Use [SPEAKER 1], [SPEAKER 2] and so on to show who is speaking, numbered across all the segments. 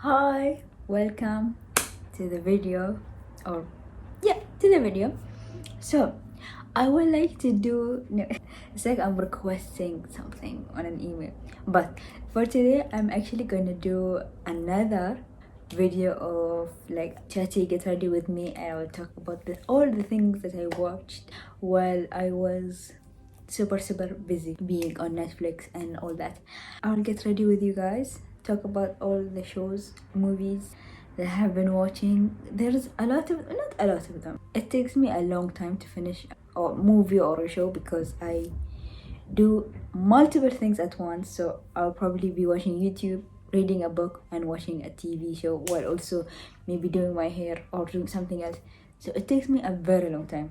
[SPEAKER 1] Hi, welcome to the video, or yeah, to the video. So I would like to do no, it's like I'm requesting something on an email, but for today I'm actually gonna do another video of like Chatty Get Ready With Me, and I will talk about all the things that I watched while I was super busy being on Netflix and all that. I'll get ready with you guys, talk about all the shows, movies that I have been watching. There's a lot of, not a lot of them. It takes me a long time to finish a movie or a show because I do multiple things at once. So I'll probably be watching YouTube, reading a book, and watching a TV show while also maybe doing my hair or doing something else. So it takes me a very long time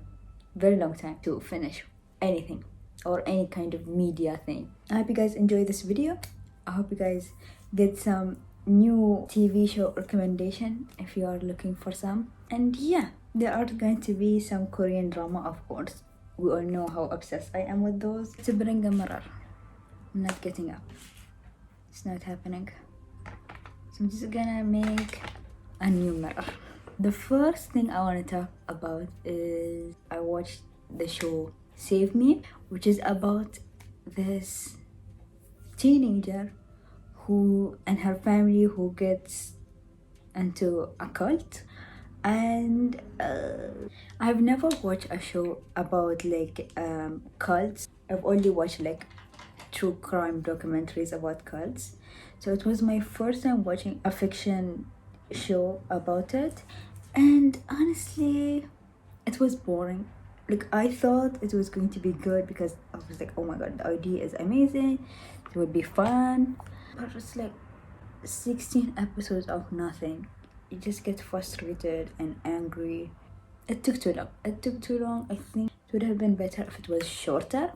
[SPEAKER 1] to finish anything or any kind of media thing. I hope you guys enjoy this video. I hope you guys get some new TV show recommendation if you are looking for some. And yeah, there are going to be some Korean drama, of course. We all know how obsessed I am with those. To bring a mirror. I'm not getting up. It's not happening. So I'm just gonna make a new mirror. The first thing I want to talk about is I watched the show Save Me, which is about this teenager who and her family who gets into a cult. And I've never watched a show about like cults. I've only watched like true crime documentaries about cults. So it was my first time watching a fiction show about it, and honestly it was boring. Like, I thought it was going to be good because I was like, oh my god, the idea is amazing, it would be fun. But it's like 16 episodes of nothing. You just get frustrated and angry. It took too long. I think it would have been better if it was shorter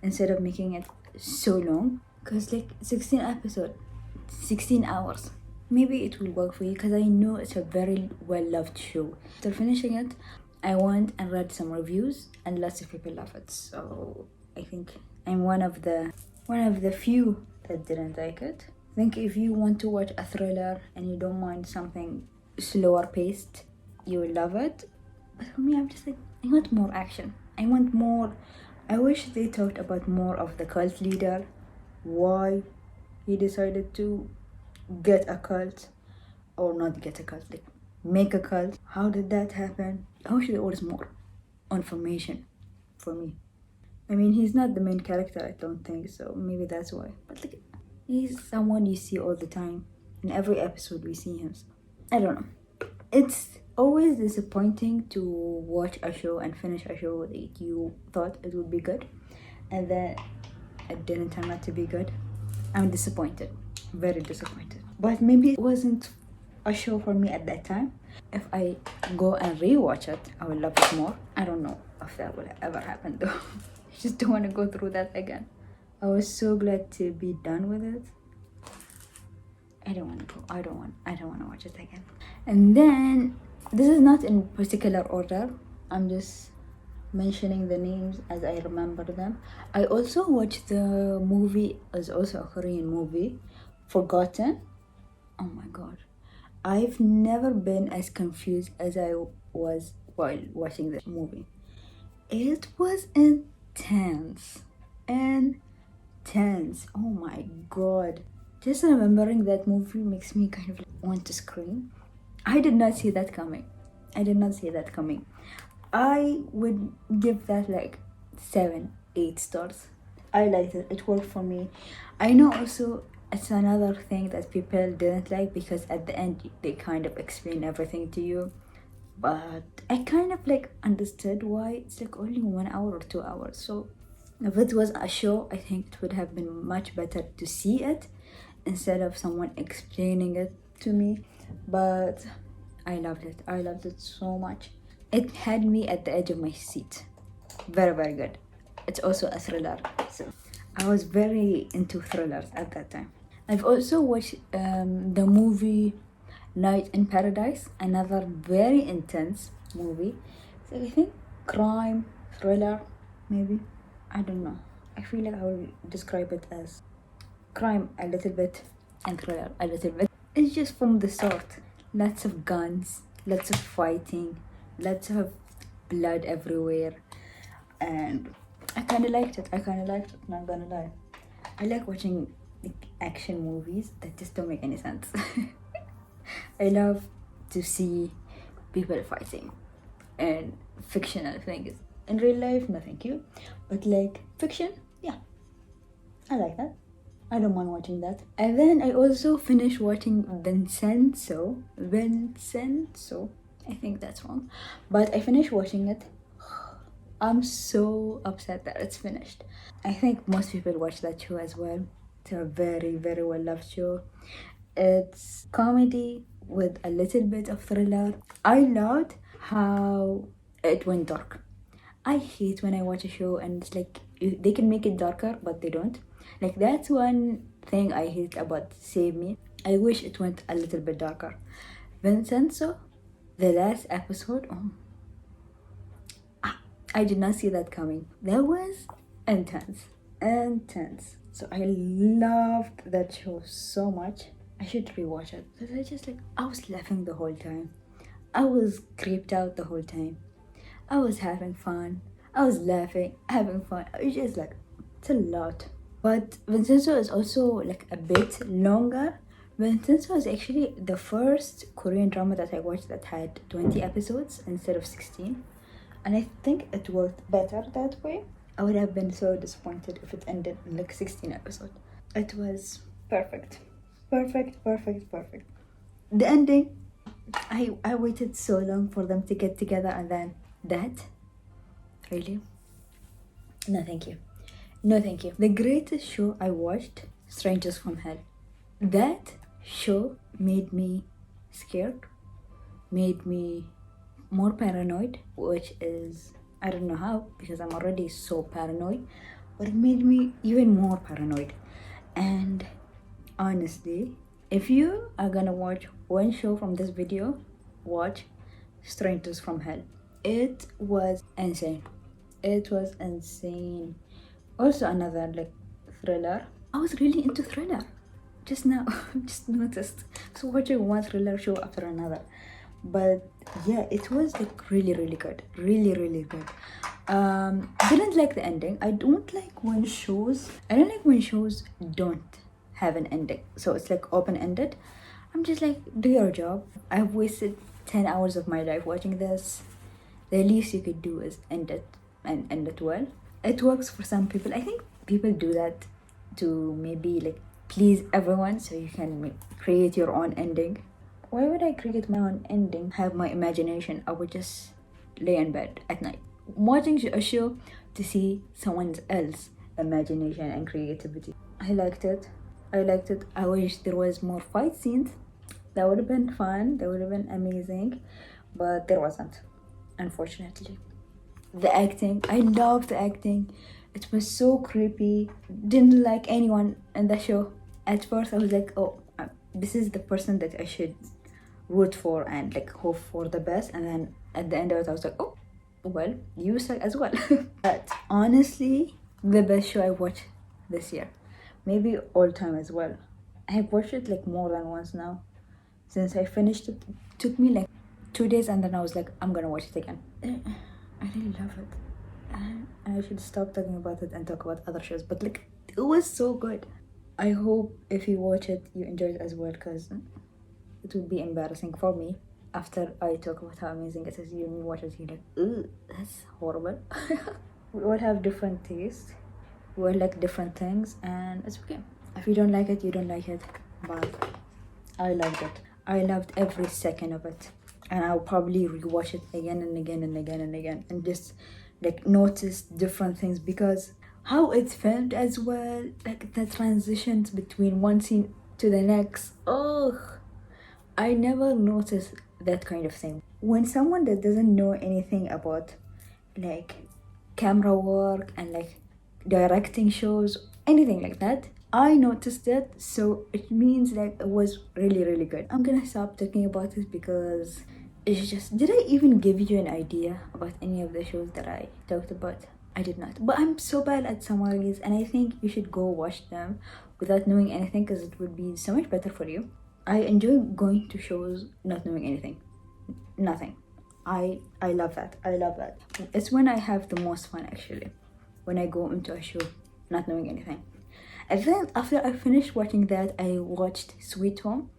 [SPEAKER 1] instead of making it so long, because like 16 episodes, 16 hours. Maybe it will work for you because I know it's a very well loved show. After finishing it, I went and read some reviews and lots of people love it. So I think I'm one of the few that didn't like it. I think if you want to watch a thriller and you don't mind something slower paced, you will love it. But for me, I'm just like, I want more action. I want more. I wish they talked about more of the cult leader, why he decided to get a cult, or not get a cult, like make a cult. How did that happen? I wish there was more information for me. I mean, he's not the main character, I don't think, so maybe that's why. But like, he's someone you see all the time. In every episode we see him. So I don't know. It's always disappointing to watch a show and finish a show that you thought it would be good, and then it didn't turn out to be good. I'm disappointed. Very disappointed. But maybe it wasn't a show for me at that time. If I go and rewatch it, I will love it more. I don't know if that will ever happen though. I just don't want to go through that again. I was so glad to be done with it. I don't want to watch it again. And then this is not in particular order. I'm just mentioning the names as I remember them. I also watched the movie, is also a Korean movie, Forgotten. Oh my god. I've never been as confused as I was while watching this movie. It was intense. Oh my god. Just remembering that movie makes me kind of want to scream. I did not see that coming. I would give that like 7-8 stars. I liked it. It worked for me. I know also it's another thing that people didn't like because at the end they kind of explain everything to you. But I kind of like understood why. It's like only 1 hour or 2 hours. So if it was a show, I think it would have been much better to see it instead of someone explaining it to me. But I loved it so much. It had me at the edge of my seat. Very good. It's also a thriller, so I was very into thrillers at that time. I've also watched the movie Night in Paradise, another very intense movie. So I think crime, thriller, maybe. I don't know. I feel like I will describe it as crime a little bit and thriller a little bit. It's just from the start. Lots of guns, lots of fighting, lots of blood everywhere, and I kind of liked it. Not gonna lie. I like watching like action movies that just don't make any sense. I love to see people fighting and fictional things. In real life, no thank you. But like fiction, yeah, I like that. I don't mind watching that. And then I also finished watching Vincenzo. I think that's wrong. But I finished watching it. I'm so upset that it's finished. I think most people watch that show as well. It's a very, very well loved show. It's comedy with a little bit of thriller. I loved how it went dark. I hate when I watch a show and it's like they can make it darker, but they don't. Like that's one thing I hate about Save Me. I wish it went a little bit darker. Vincenzo, the last episode, I did not see that coming. That was intense. So I loved that show so much. I should rewatch it because I was laughing the whole time. I was creeped out the whole time. I was having fun. I was laughing, having fun. It was just like, it's a lot. But Vincenzo is also like a bit longer. Vincenzo is actually the first Korean drama that I watched that had 20 episodes instead of 16. And I think it worked better that way. I would have been so disappointed if it ended in like 16 episodes. It was perfect. Perfect. The ending, I waited so long for them to get together and then that? Really? No, thank you. No, thank you. The greatest show I watched, Strangers from Hell. That show made me scared, made me more paranoid, which is, I don't know how, because I'm already so paranoid, but it made me even more paranoid. And honestly, if you are gonna watch one show from this video, watch Strangers from Hell. It was insane. Also another like thriller. I was really into thriller. Just now, just noticed. So watching one thriller show after another. But yeah, it was like really good. Really good. Didn't like the ending. I don't like when shows don't have an ending. So it's like open-ended. I'm just like, do your job. I've wasted 10 hours of my life watching this. The least you could do is end it and end it well. It works for some people. I think people do that to maybe like please everyone so you can create your own ending. Why would I create my own ending? Have my imagination. I would just lay in bed at night watching a show to see someone else's imagination and creativity. I liked it. I wish there was more fight scenes. That would have been fun. That would have been amazing. But there wasn't, unfortunately. The acting, I loved the acting. It was so creepy. Didn't like anyone in the show. At first I was like, oh, this is the person that I should root for and like hope for the best. And then at the end of it I was like, oh, well, you suck as well. But honestly, the best show I watched this year. Maybe all time as well. I have watched it like more than once now. Since I finished it, it took me like 2 days and then I was like, I'm gonna watch it again. I really love it. And I should stop talking about it and talk about other shows. But like, it was so good. I hope if you watch it, you enjoy it as well, because it would be embarrassing for me after I talk about how amazing it is. You watch it, you're like, ugh, that's horrible. We all have different tastes. We all like different things, and it's okay. If you don't like it, you don't like it. But I loved it. I loved every second of it. And I'll probably rewatch it again and again and just like notice different things, because how it's filmed as well, like the transitions between one scene to the next. Oh, I never noticed that kind of thing. When someone that doesn't know anything about like camera work and like directing shows, anything like that, I noticed it, so it means that it was really good. I'm gonna stop talking about it because it's just, did I even give you an idea about any of the shows that I talked about? I did not. But I'm so bad at summaries, and I think you should go watch them without knowing anything, because it would be so much better for you. I enjoy going to shows not knowing anything, nothing. I love that. I love that. It's when I have the most fun actually, when I go into a show not knowing anything. And then after I finished watching that, I watched Sweet Home,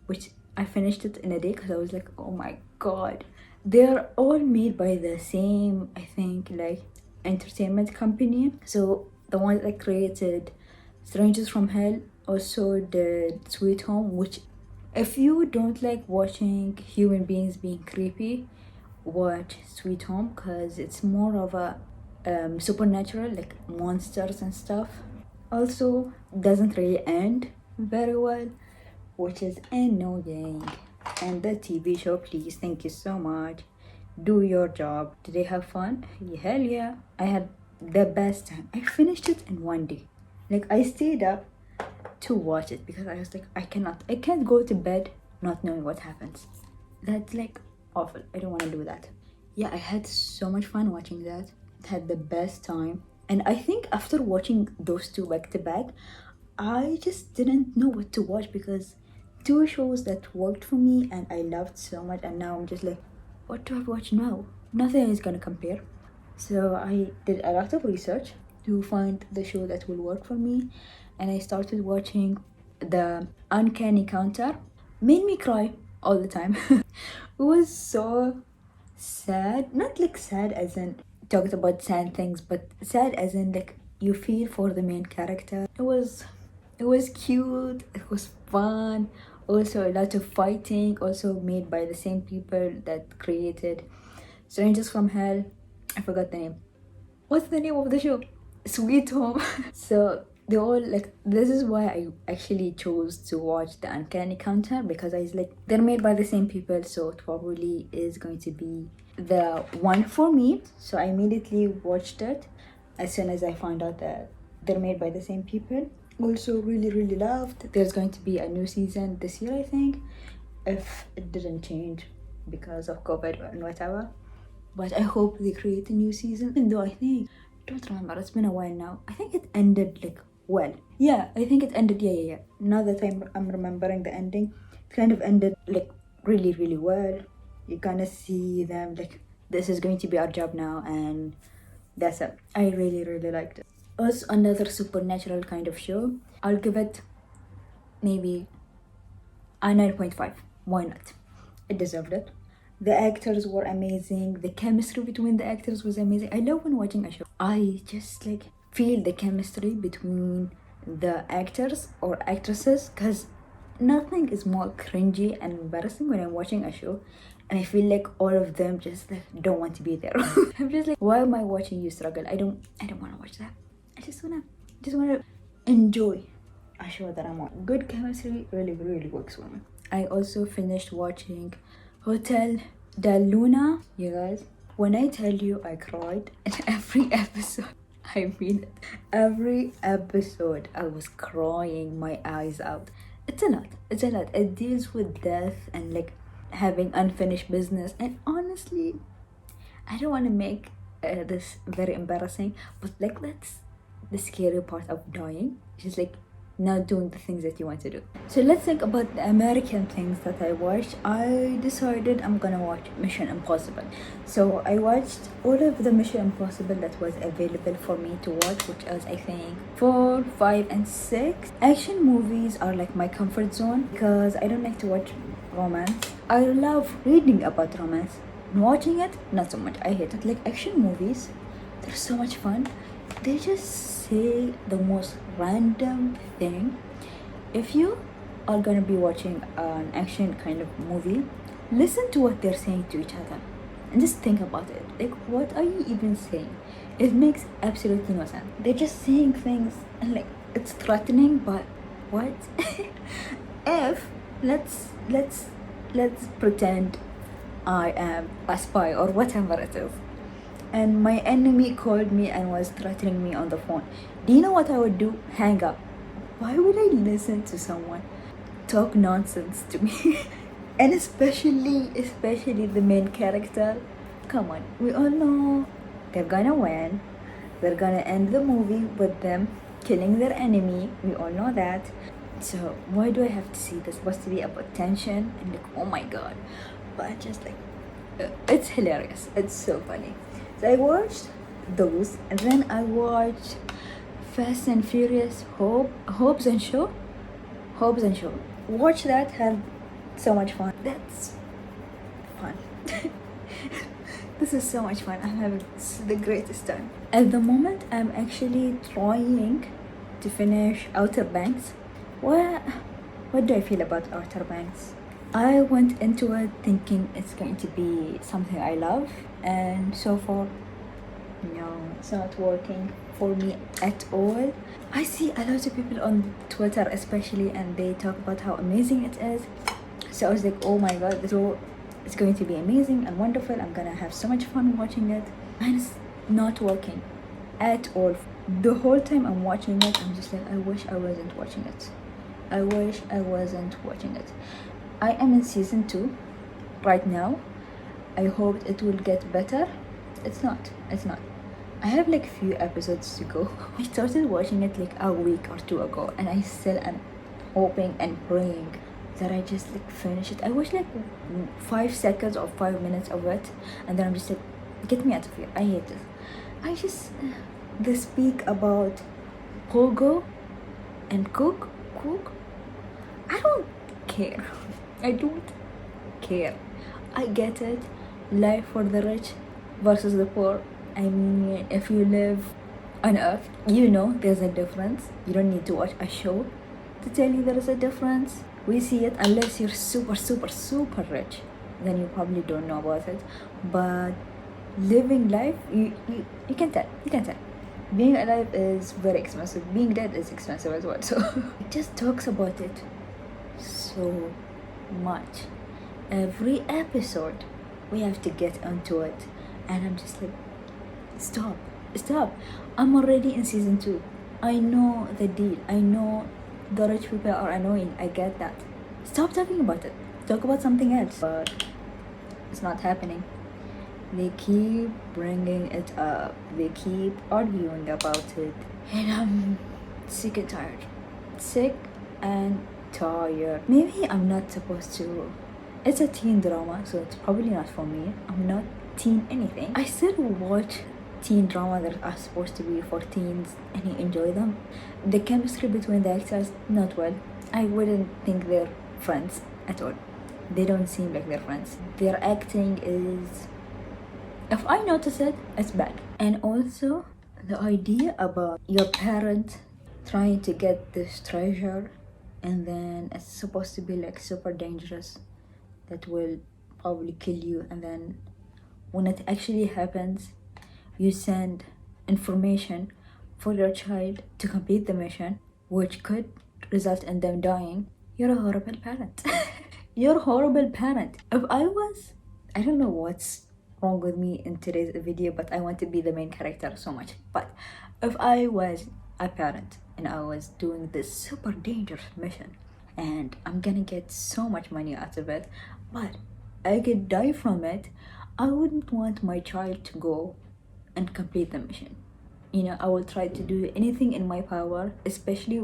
[SPEAKER 1] which I finished it in a day because I was like, oh my god, they're all made by the same, I think, like entertainment company. So the one that created Strangers from Hell also did Sweet Home, which if you don't like watching human beings being creepy, watch Sweet Home because it's more of a supernatural, like monsters and stuff. Also, doesn't really end very well, which is annoying. And the TV show, please, thank you so much. Do your job. Did they have fun? Hell yeah. I had the best time. I finished it in one day. Like, I stayed up to watch it because I was like, I can't go to bed not knowing what happens. That's like awful. I don't want to do that. Yeah, I had so much fun watching that. Had the best time. And I think after watching those two back to back, I just didn't know what to watch because two shows that worked for me and I loved so much, and now I'm just like, what do I watch now? Nothing is gonna compare. So I did a lot of research to find the show that will work for me, and I started watching the Uncanny Counter. Made me cry all the time. It was so sad, not like sad as in talked about sad things, but sad as in like you feel for the main character. It was cute, it was fun, also a lot of fighting, also made by the same people that created Strangers from Hell. I forgot the name. What's the name of the show? Sweet Home. So they all like, this is why I actually chose to watch the Uncanny Counter, because I was like, they're made by the same people, so it probably is going to be the one for me. So I immediately watched it as soon as I found out that they're made by the same people. Also really loved. There's going to be a new season this year, I think, if it didn't change because of COVID and whatever. But I hope they create a new season, even though I think, don't remember, it's been a while now. I think it ended like well. Yeah, I think it ended, yeah. Now that I'm remembering the ending, it kind of ended like really well. You kind of see them like, this is going to be our job now, and that's it. I really liked it. Also, another supernatural kind of show. I'll give it maybe a 9.5. Why not? It deserved it. The actors were amazing. The chemistry between the actors was amazing. I love when watching a show, I just like feel the chemistry between the actors or actresses, because nothing is more cringy and embarrassing when I'm watching a show and I feel like all of them just like don't want to be there. I'm just like, why am I watching you struggle? I don't want to watch that. I just wanna enjoy a show that I'm on. Good chemistry really works for me. I also finished watching Hotel Del Luna. You guys, when I tell you I cried in every episode, I mean it. Every episode I was crying my eyes out. It's a lot. It deals with death and like having unfinished business, and honestly, I don't want to make this very embarrassing, but like that's the scary part of dying, just like not doing the things that you want to do. So let's think about the American things that I watched. I decided I'm gonna watch Mission Impossible. So I watched all of the Mission Impossible that was available for me to watch, which was I think 4, 5, and 6. Action movies are like my comfort zone because I don't like to watch romance. I love reading about romance. Watching it, not so much. I hate it. Like action movies, they're so much fun. They just say the most random thing. If you are gonna be watching an action kind of movie, listen to what they're saying to each other and just think about it. Like, what are you even saying? It makes absolutely no sense. They're just saying things and like it's threatening, but what? If let's pretend I am a spy or whatever it is, and my enemy called me and was threatening me on the phone. Do you know what I would do? Hang up. Why would I listen to someone talk nonsense to me? And especially the main character. Come on, we all know they're gonna win. They're gonna end the movie with them killing their enemy. We all know that. So why do I have to see this? Supposed to be about tension and like, oh my god. But I just like, it's hilarious. It's so funny. So I watched those, and then I watched Fast and Furious Hobbs and Shaw. Watch that, had so much fun. That's fun. This is so much fun. I'm having the greatest time. At the moment, I'm actually trying to finish Outer Banks. What do I feel about Outer Banks? I went into it thinking it's going to be something I love, and so far, no, it's not working for me at all. I see a lot of people on Twitter especially, and they talk about how amazing it is. So I was like, oh my god, it's going to be amazing and wonderful. I'm gonna have so much fun watching it. And it's not working at all. The whole time I'm watching it, I'm just like, I wish I wasn't watching it. I wish I wasn't watching it. I am in season 2 right now. I hoped it will get better. It's not. I have like few episodes to go. I started watching it like a week or 2 ago, and I still am hoping and praying that I just like finish it. I watch like 5 seconds or 5 minutes of it, and then I'm just like, get me out of here. I hate this. I just they speak about Pogo and Cook. I don't care. I don't care. I get it. Life for the rich versus the poor. I mean, if you live on earth, you know there's a difference. You don't need to watch a show to tell you there is a difference. We see it unless you're super rich, then you probably don't know about it. But living life, you can tell. Being alive is very expensive. Being dead is expensive as well. So it just talks about it so much. Every episode we have to get onto it, and I'm just like, stop. I'm already in season 2. I know the deal. I know the rich people are annoying. I get that. Stop talking about it. Talk about something else. But it's not happening. They keep bringing it up. They keep arguing about it, and I'm sick and tired. Maybe I'm not supposed to. It's a teen drama, so it's probably not for me. I'm not teen anything. I still watch teen drama that are supposed to be for teens, and I enjoy them. The chemistry between the actors, not well. I wouldn't think they're friends at all. They don't seem like they're friends. Their acting is, if I notice it, it's bad. And also, the idea about your parent trying to get this treasure, and then it's supposed to be like super dangerous, that will probably kill you, and then when it actually happens, you send information for your child to complete the mission, which could result in them dying. You're a horrible parent. You're a horrible parent. If I don't know what's wrong with me in today's video, but I want to be the main character so much. But if I was a parent and I was doing this super dangerous mission, and I'm gonna get so much money out of it, but I could die from it, I wouldn't want my child to go and complete the mission. You know, I will try to do anything in my power, especially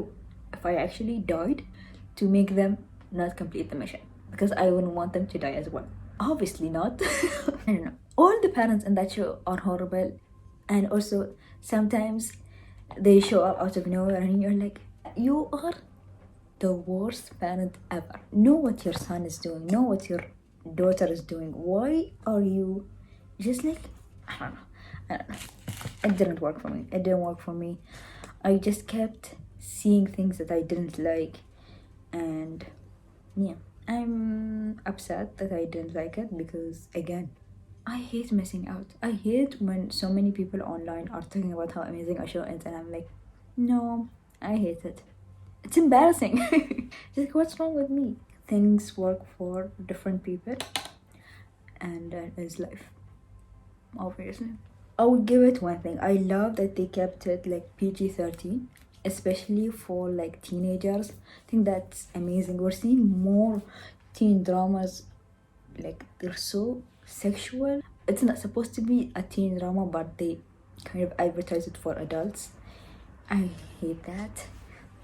[SPEAKER 1] if I actually died, to make them not complete the mission, because I wouldn't want them to die as well. Obviously not. I don't know. All the parents in that show are horrible, and also sometimes they show up out of nowhere, and you're like, you are the worst parent ever. Know what your son is doing. Know what your daughter is doing. Why are you just like, I don't know. It didn't work for me. I just kept seeing things that I didn't like, and yeah, I'm upset that I didn't like it, because again, I hate missing out. I hate when so many people online are talking about how amazing a show is, and I'm like, no, I hate it. It's embarrassing. Just like, what's wrong with me? Things work for different people, and that is life, obviously. I would give it one thing. I love that they kept it like PG-13, especially for like teenagers. I think that's amazing. We're seeing more teen dramas, like they're so sexual. It's not supposed to be a teen drama, but they kind of advertise it for adults. I hate that.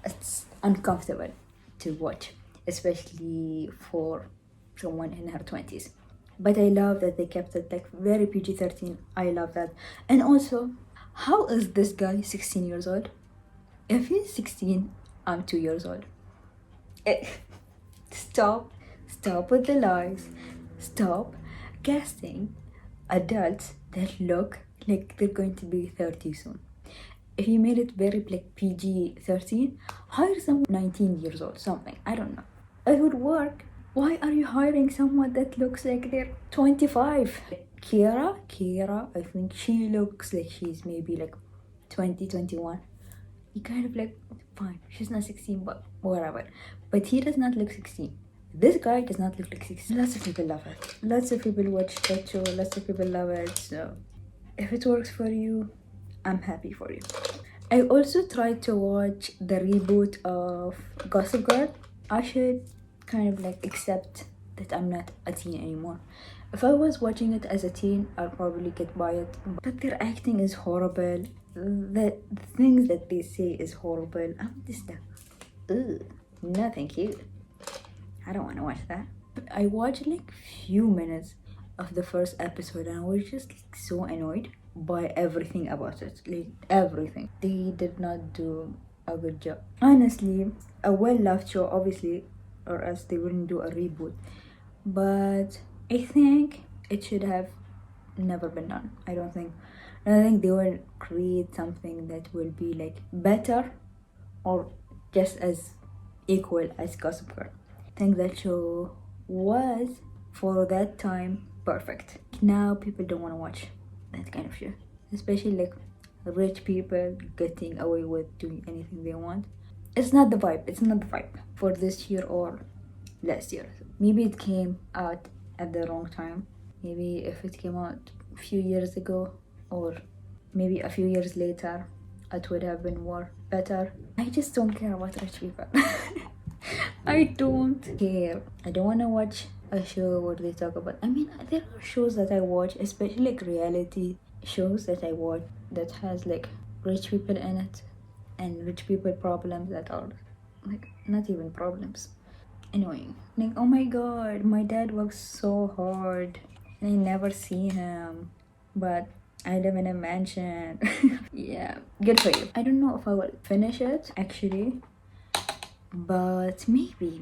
[SPEAKER 1] It's uncomfortable. to watch, especially for someone in her 20s. But I love that they kept it like very PG-13. I love that. And also, how is this guy 16 years old? If he's 16, I'm 2 years old. Eh, stop with the lies. Stop casting adults that look like they're going to be 30 soon. If you made it very like PG-13, hire someone 19 years old, something. I don't know. It would work. Why are you hiring someone that looks like they're 25? Kira, I think she looks like she's maybe like 20, 21. You kind of like, fine, she's not 16, but whatever. But he does not look 16. This guy does not look like 16. Lots of people love it. Lots of people watch that show. Lots of people love it. So if it works for you, I'm happy for you. I also tried to watch the reboot of Gossip Girl. I should kind of like accept that I'm not a teen anymore. If I was watching it as a teen, I'll probably get by it. But their acting is horrible. The things that they say is horrible. I'm just like, ugh, no thank you. I don't want to watch that. I watched like few minutes of the first episode and I was just like so annoyed by everything about it. Like everything. They did not do a good job. Honestly, a well-loved show, obviously, or else they wouldn't do a reboot. But I think it should have never been done. I think they will create something that will be like better or just as equal as Gossip Girl. I think that show was, for that time, perfect. Now people don't want to watch that kind of show, especially like rich people getting away with doing anything they want. It's not the vibe for this year or last year. Maybe it came out at the wrong time. Maybe if it came out a few years ago or maybe a few years later, it would have been more better. I just don't care about rich people. I don't care. I don't want to watch a show where they talk about, I mean, there are shows that I watch, especially like reality shows that I watch that has like rich people in it and rich people problems that are like not even problems, annoying. Like, oh my god, my dad works so hard and I never see him, but I live in a mansion. Yeah, good for you. I don't know if I will finish it actually, but maybe.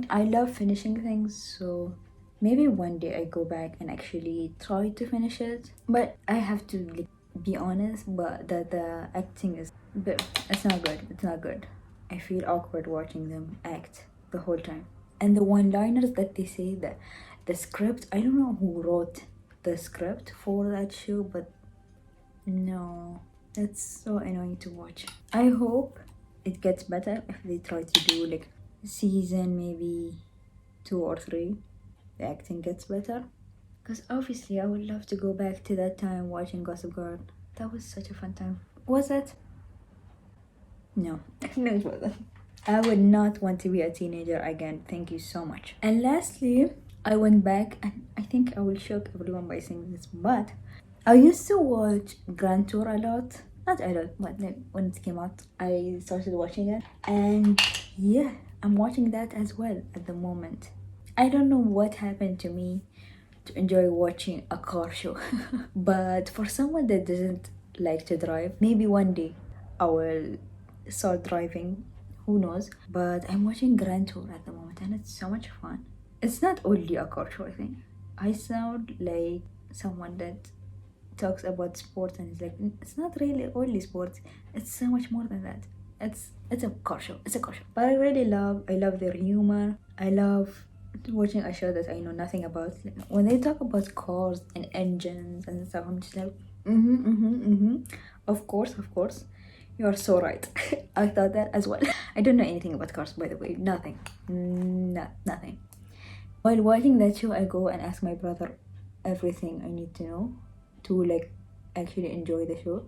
[SPEAKER 1] I love finishing things, so maybe one day I go back and actually try to finish it. But I have to like, be honest, but the acting is, but it's not good. I feel awkward watching them act the whole time. And the one-liners that they say, the script, I don't know who wrote the script for that show, but no, that's so annoying to watch. I hope it gets better if they try to do like season maybe 2 or 3, the acting gets better. Because obviously I would love to go back to that time watching Gossip Girl. That was such a fun time. Was it? No, no it wasn't. I would not want to be a teenager again. Thank you so much. And lastly, I went back, and I think I will shock everyone by saying this, but I used to watch Grand Tour a lot. Not a lot, but like when it came out, I started watching it. And yeah, I'm watching that as well at the moment. I don't know what happened to me to enjoy watching a car show. But for someone that doesn't like to drive, maybe one day I will start driving. Who knows? But I'm watching Grand Tour at the moment and it's so much fun. It's not only a car show, I think. I sound like someone that talks about sports and it's like, it's not really only sports, it's so much more than that. It's a car show. But I love their humor. I love watching a show that I know nothing about. Like, when they talk about cars and engines and stuff, I'm just like, Of course. You are so right. I thought that as well. I don't know anything about cars, by the way. Nothing. Nothing. While watching that show, I go and ask my brother everything I need to know to like actually enjoy the show.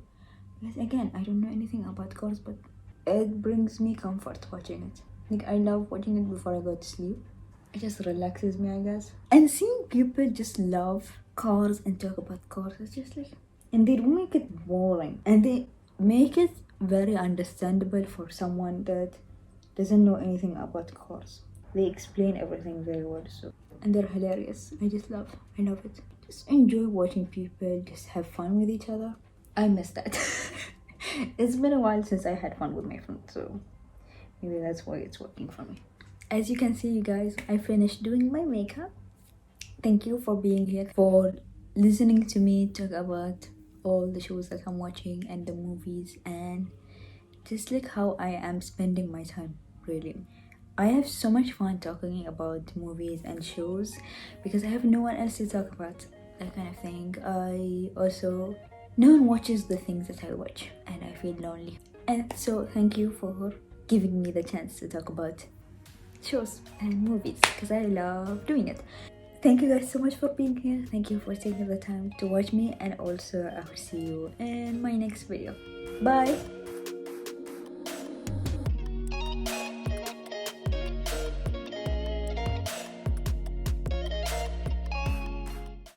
[SPEAKER 1] Because again, I don't know anything about cars, but it brings me comfort watching it. Like, I love watching it before I go to sleep. It just relaxes me, I guess. And seeing people just love cars and talk about cars, it's just like, and they don't make it boring, and they make it very understandable for someone that doesn't know anything about cars. They explain everything very well, so, and they're hilarious. I love it. Just enjoy watching people just have fun with each other. I miss that. It's been a while since I had fun with my friends, so maybe that's why it's working for me. As you can see, you guys, I finished doing my makeup. Thank you for being here, for listening to me talk about all the shows that I'm watching and the movies, and just like how I am spending my time, really. I have so much fun talking about movies and shows because I have no one else to talk about that kind of thing. No one watches the things that I watch, and I feel lonely. And so thank you for giving me the chance to talk about shows and movies because I love doing it. Thank you guys so much for being here. Thank you for taking the time to watch me, and also I will see you in my next video. Bye.